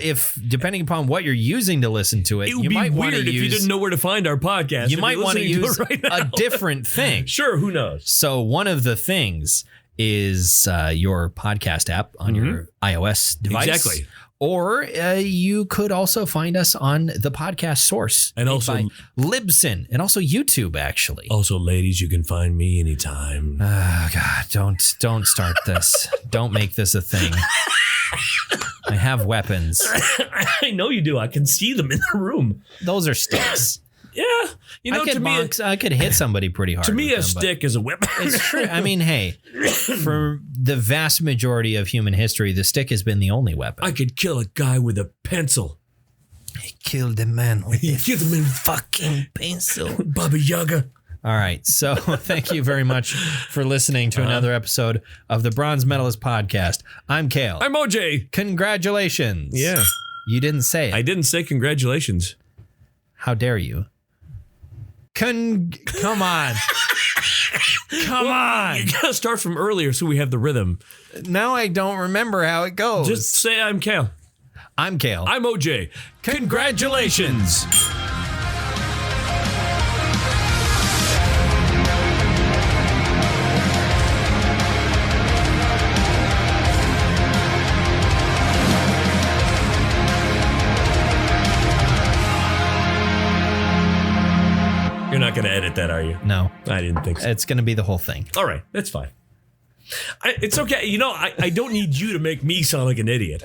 depending upon what you're using to listen to it, it would be weird if you didn't know where to find our podcast. You might want to use a different thing. Sure, who knows? So one of the things is your podcast app on your iOS device. Exactly. Or you could also find us on the podcast source. And also by Libsyn and also YouTube, actually. Also, ladies, you can find me anytime. Oh, God, don't start this. Don't make this a thing. I have weapons. I know you do. I can see them in the room. Those are sticks. Yeah. I could hit somebody pretty hard. To me, a stick is a weapon. It's true. Hey, for the vast majority of human history, the stick has been the only weapon. I could kill a guy with a pencil. He killed a man with a killed him in fucking pencil. Baba Yaga. All right. So thank you very much for listening to another episode of the Bronze Medalist Podcast. I'm Kale. I'm OJ. Congratulations. Yeah. You didn't say it. I didn't say congratulations. How dare you? Come on. Come on. You gotta start from earlier so we have the rhythm. Now I don't remember how it goes. Just say I'm Kale. I'm Kale. I'm OJ. Congratulations. You're not going to edit that, are you? No. I didn't think so. It's going to be the whole thing. All right. That's fine. It's okay. I don't need you to make me sound like an idiot.